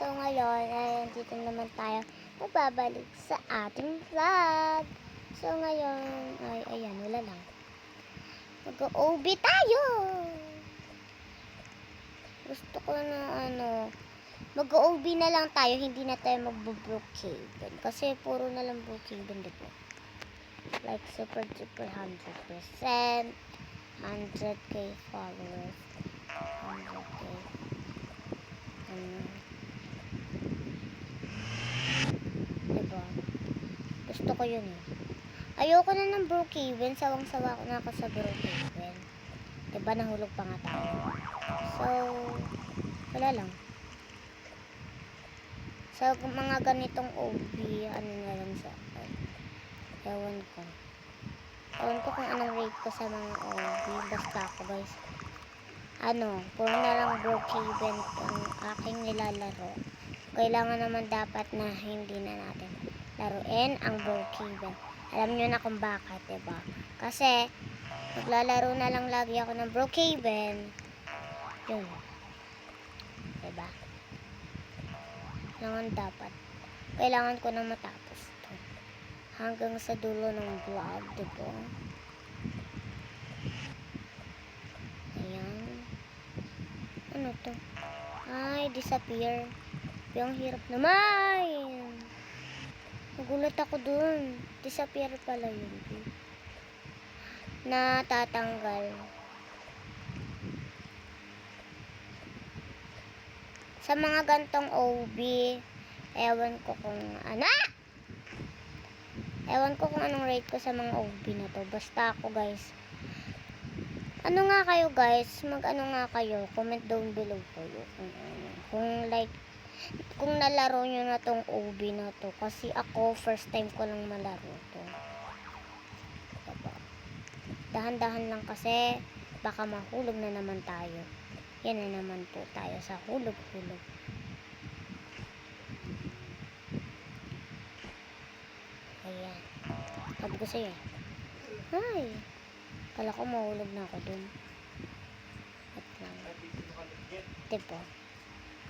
So ngayon, ay dito naman tayo magbabalik sa ating vlog. So ngayon, ay ayan, wala lang. Mag-OB tayo! Gusto ko na mag-OB na lang tayo, hindi na tayo mag-Brookhaven. Kasi puro na lang Brookhaven, diba? Like super 100%, 100k followers, 100k. Diba? Gusto ko yun eh. Ayoko na ng Brookhaven. Sawang-sawa ko na ako sa Brookhaven. Diba? Nahulog pa nga tayo. So, wala lang. Sa mga ganitong OB, ano na lang sa ewan ko. Ewan ko kung anong rate ko sa mga OB. Basta ako guys. Puro na lang Brookhaven ang aking nilalaro. Kailangan naman dapat na hindi na natin laruin ang Brookhaven. Alam nyo na kung bakit, diba? Kasi, maglalaro na lang lagi ako ng Brookhaven. Yun. Diba? Kailangan ko na matapos to. Hanggang sa dulo ng vlog, diba? Ayan. Ano to? Ay, disappear. Yung hirap naman. Nagulat ako dun. Disappear pala yun. Natatanggal. Sa mga gantong OB, ewan ko kung anong rate ko sa mga OB na to. Basta ako guys. Ano nga kayo guys? Mag-ano nga kayo? Comment down below kayo. Kung nalaro nyo na tong OB na to. Kasi ako, first time ko lang malaro to. Diba? Dahan-dahan lang kasi baka mahulog na naman tayo. Yan na naman po tayo sa hulog-hulog. Ayan. Sabi ko sa'yo. Ay. Kala ko mahulog na ako dun. At lang. Diba?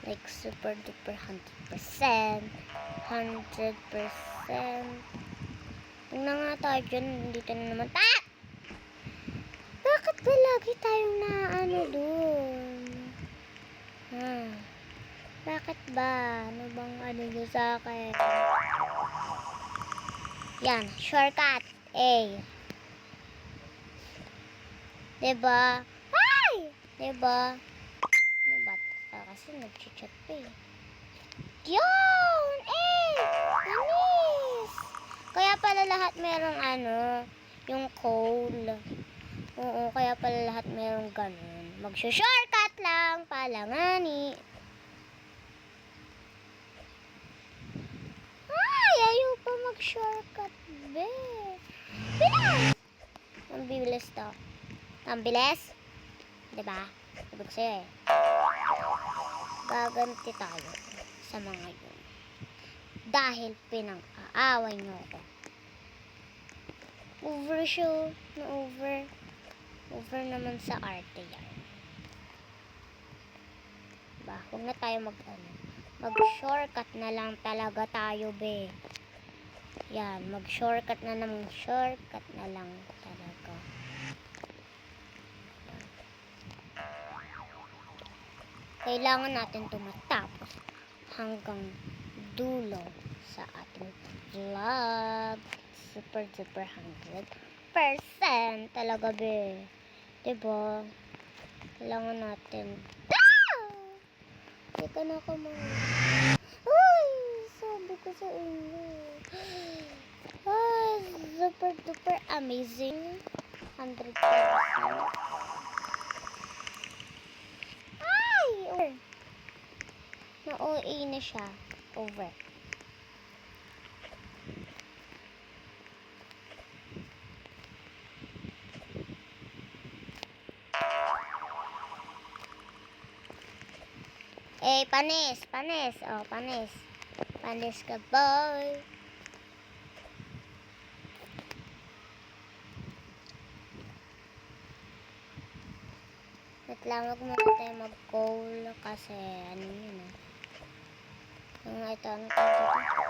Like super duper 100%. 100%. Kung na nga tayo dyan, dito na naman. Bakit ba lagi tayong dun? Bakit ba? Ano bang nyo sa akin? Yan, shortcut. A. Diba? Ay! Diba? Ano ba? Kasi nag-chat pa eh. Yun! Eh! Anis! Kaya pala lahat merong yung coal. Oo, kaya pala lahat merong ganun. Mag-shortcut lang pala nga ni. Ay, ayaw pa mag-shortcut, be. Bilis! Ang bilis to. Ang bilis? Diba? Sabi ko sa'yo eh. Gaganti tayo sa mga yun. Dahil pinang-aaway nyo ako. Over show. Over naman sa arte yan. Diba? Huwag na tayo mag-shortcut na lang talaga tayo, be. Yan. Mag-shortcut na lang talaga. Kailangan natin tumatapos hanggang dulo sa ating vlog. Super 100% talaga, be. Diba? Kailangan natin. Hindi ka na ako Ay! Sabi ko sa inyo. Ay, super duper amazing. 100%. Over. Na-OA na siya. Over. Eh, panis. Oh, panis. Panis ka, boy. Wait lang, wag muna tayo mag-call kasi yun Ito, ano tawag dito?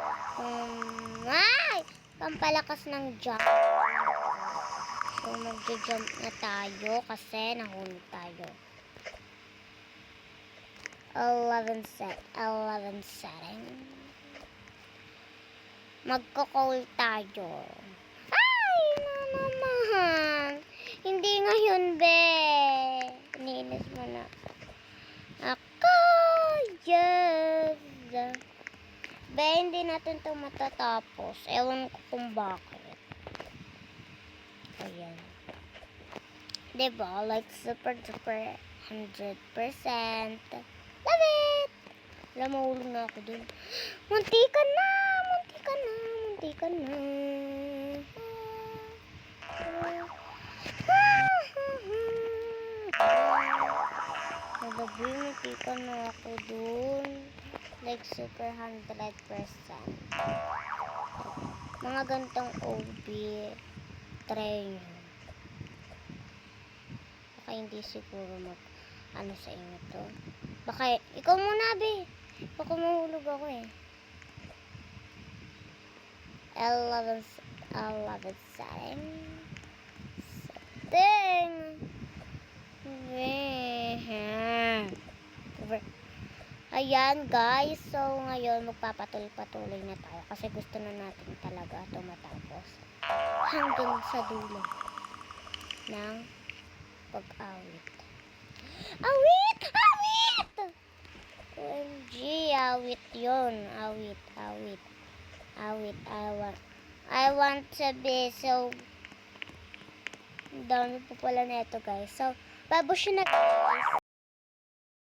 Ay! Pampalakas ng jump. So, magja-jump na tayo kasi nahulog tayo. 11 setting. Magko-call tayo. Ay, na naman. Hindi ngayon, be. Iniinis mo na. Ako, yes. Be, hindi natin ito matatapos. Ewan ko kung bakit. Ayan. Diba? Like, super 100%. Love it! Wala, mahulog na ako dun. Munti ka na! Nagabi, munti ka na ako dun. Like, super 100%. Mga gantong OB, try nyo. Baka hindi siguro ano sa inyo to. Baka, ikaw muna, be. Baka mahulog ako eh. 11 setting. Ayan, guys. So, ngayon, magpapatuloy-patuloy na tayo. Kasi gusto na natin talaga ito matapos. Hanggang sa dulo ng pag-awit. Awit! OMG, awit yun. Awit. I want to be so... Dami po pala na ito, guys. So, babush na, guys.